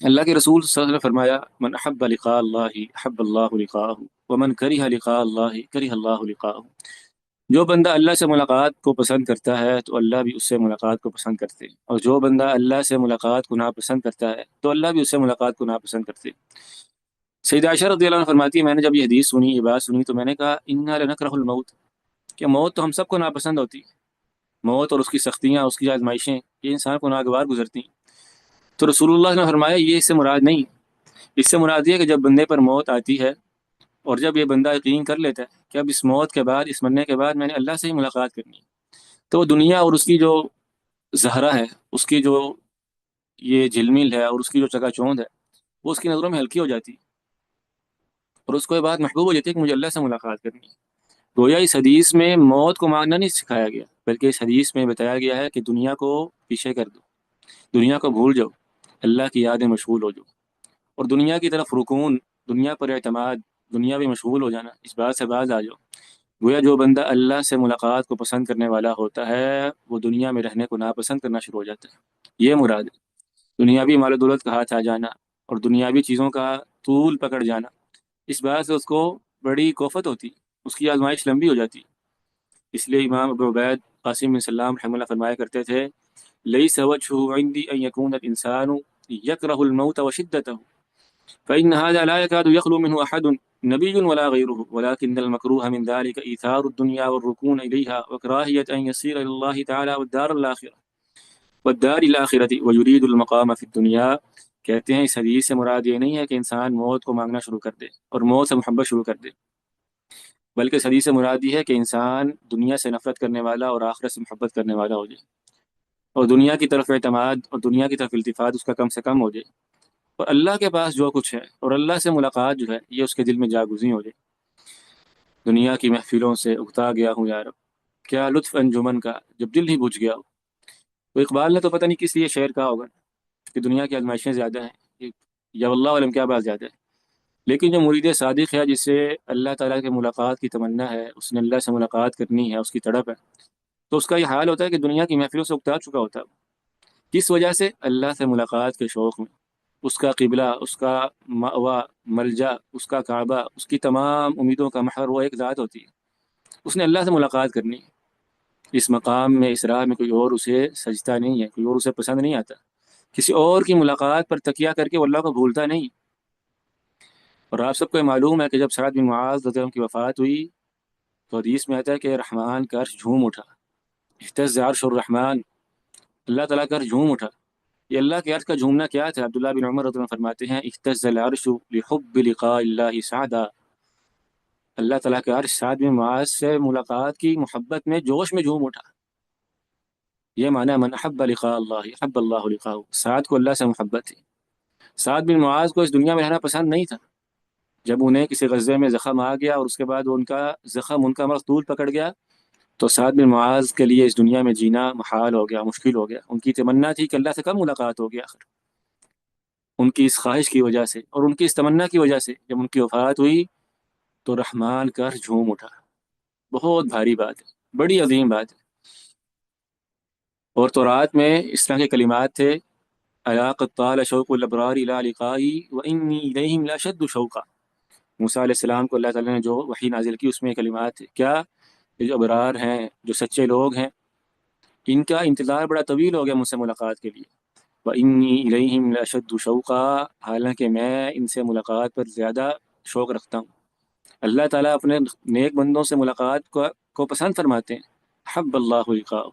اللہ کے رسول صلی اللہ علیہ وسلم نے فرمایا، من احب لقاء اللہ احب اللہ لقاءہ ومن کرہ لقاء اللہ کرہ اللہ لقاءہ۔ جو بندہ اللہ سے ملاقات کو پسند کرتا ہے تو اللہ بھی اس سے ملاقات کو پسند کرتے ہیں، اور جو بندہ اللہ سے ملاقات کو ناپسند کرتا ہے تو اللہ بھی اس سے ملاقات کو ناپسند کرتے ہیں۔ سیدہ عائشہ رضی اللہ عنہ فرماتی ہے، میں نے جب یہ حدیث سنی، یہ بات سنی، تو میں نے کہا انا لنکرہ الموت، کہ موت تو ہم سب کو ناپسند ہوتی ہے۔ موت اور اس کی سختیاں، اس کی آزمائشیں، یہ انسان کو ناگوار گزرتی ہیں۔ تو رسول اللہ نے فرمایا یہ اس سے مراد نہیں، اس سے مراد یہ کہ جب بندے پر موت آتی ہے اور جب یہ بندہ یقین کر لیتا ہے کہ اب اس موت کے بعد، اس مرنے کے بعد میں نے اللہ سے ہی ملاقات کرنی ہے، تو وہ دنیا اور اس کی جو زہرہ ہے، اس کی جو یہ جھلمل ہے اور اس کی جو چکا چوند ہے، وہ اس کی نظروں میں ہلکی ہو جاتی ہے، اور اس کو یہ بات محبوب ہو جاتی ہے کہ مجھے اللہ سے ملاقات کرنی ہے۔ گویا اس حدیث میں موت کو مانگنا نہیں سکھایا گیا، بلکہ اس حدیث میں بتایا گیا ہے کہ دنیا کو پیچھے کر دو، دنیا کو بھول جاؤ، اللہ کی یاد میں مشغول ہو جاؤ، اور دنیا کی طرف رکون، دنیا پر اعتماد، دنیا بھی مشغول ہو جانا، اس بات سے باز آ جاؤ۔ گویا جو بندہ اللہ سے ملاقات کو پسند کرنے والا ہوتا ہے وہ دنیا میں رہنے کو ناپسند کرنا شروع ہو جاتا ہے، یہ مراد ہے۔ دنیاوی مال و دولت کا ہاتھ آ جانا اور دنیاوی چیزوں کا طول پکڑ جانا، اس بات سے اس کو بڑی کوفت ہوتی، اس کی آزمائش لمبی ہو جاتی۔ اس لیے امام ابو عبید قاسم بن سلام رحمہ اللہ فرمایا کرتے تھے، لیس وجهه عندي ان يكون الانسان يكره الموت وشدته فإن هذا لا يكاد يخلو منه أحد نبي ولا غيره، ولكن المكروه من ذلك إيثار الدنيا والركون إليها وكراهية أن يصير إلى الله تعالى والدار الآخرة ويريد المقام في الدنيا۔ کہتے ہیں اس حدیث سے مراد یہ نہیں ہے کہ انسان موت کو مانگنا شروع کر دے اور موت سے محبت شروع کر دے، بلکہ اس حدیث سے مراد یہ ہے کہ انسان دنیا سے نفرت کرنے والا اور آخرت سے محبت کرنے والا ہو جائے، اور دنیا کی طرف اعتماد اور دنیا کی طرف التفات اس کا کم سے کم ہو جائے، اور اللہ کے پاس جو کچھ ہے اور اللہ سے ملاقات جو ہے یہ اس کے دل میں جاگزیں ہو جائے۔ دنیا کی محفلوں سے اگتا گیا ہوں یار، کیا لطف انجمن کا جب دل ہی بجھ گیا ہو۔ تو اقبال نے تو پتہ نہیں کس لیے شعر کہا ہوگا کہ دنیا کی آزمائشیں زیادہ ہیں، یا واللہ علم کیا بات زیادہ ہے، لیکن جو مرید صادق ہے، جسے اللہ تعالیٰ کے ملاقات کی تمنا ہے، اس نے اللہ سے ملاقات کرنی ہے، اس کی تڑپ ہے، تو اس کا یہ حال ہوتا ہے کہ دنیا کی محفلوں سے اگتا چکا ہوتا ہے۔ کس وجہ سے؟ اللہ سے ملاقات کے شوق میں۔ اس کا قبلہ، اس کا مأویٰ، ملجا، اس کا کعبہ، اس کی تمام امیدوں کا محور وہ ایک ذات ہوتی ہے، اس نے اللہ سے ملاقات کرنی ہے۔ اس مقام میں، اس راہ میں کوئی اور اسے سجدہ نہیں ہے، کوئی اور اسے پسند نہیں آتا، کسی اور کی ملاقات پر تکیہ کر کے وہ اللہ کو بھولتا نہیں۔ اور آپ سب کو یہ معلوم ہے کہ جب سعد بن معاذ رضی اللہ عنہ کی وفات ہوئی تو حدیث میں آتا ہے کہ رحمان کا عرش جھوم اٹھا، اہتز عرش الرحمن، اللہ تعالیٰ کا عرش جھوم اٹھا۔ یہ اللہ کے عرش کا جھومنا کیا تھا؟ عبداللہ بن عمر رضی اللہ عنہ فرماتے ہیں، اہتز العرش لحب لقاء اللہ سعدا، اللہ تعالیٰ کے عرش سعد بن معاذ سے ملاقات کی محبت میں، جوش میں جھوم اٹھا۔ یہ معنی من احب لقاء اللہ احب اللہ لقاءہ، سعد کو اللہ سے محبت تھی۔ سعد بن معاذ کو اس دنیا میں رہنا پسند نہیں تھا۔ جب انہیں کسی غزے میں زخم آ گیا اور اس کے بعد ان کا زخم، ان کا مرض طول پکڑ گیا، تو سعد بن معاذ کے لیے اس دنیا میں جینا محال ہو گیا، مشکل ہو گیا۔ ان کی تمنا تھی کہ اللہ سے کب ملاقات ہوگی آخر۔ ان کی اس خواہش کی وجہ سے اور ان کی اس تمنا کی وجہ سے جب ان کی وفات ہوئی تو رحمان کا عرش جھوم اٹھا۔ بہت بھاری بات ہے، بڑی عظیم بات ہے۔ اور تورات میں اس طرح کے کلمات تھے، ایا قد طال شوق الابرار الى لقائی وانی الیہم لاشد شوقا۔ موسیٰ علیہ السلام کو اللہ تعالیٰ نے جو وحی نازل کی، اس میں کلمات تھے کیا؟ کہ جو ابرار ہیں، جو سچے لوگ ہیں، ان کا انتظار بڑا طویل ہو گیا مجھ سے ملاقات کے لیے۔ وَإِنِّي إِلَيْهِمْ لَأَشَدُّ شَوْقًا، حالانکہ میں ان سے ملاقات پر زیادہ شوق رکھتا ہوں۔ اللہ تعالیٰ اپنے نیک بندوں سے ملاقات کو پسند فرماتے ہیں، حب اللہ لقاءہ،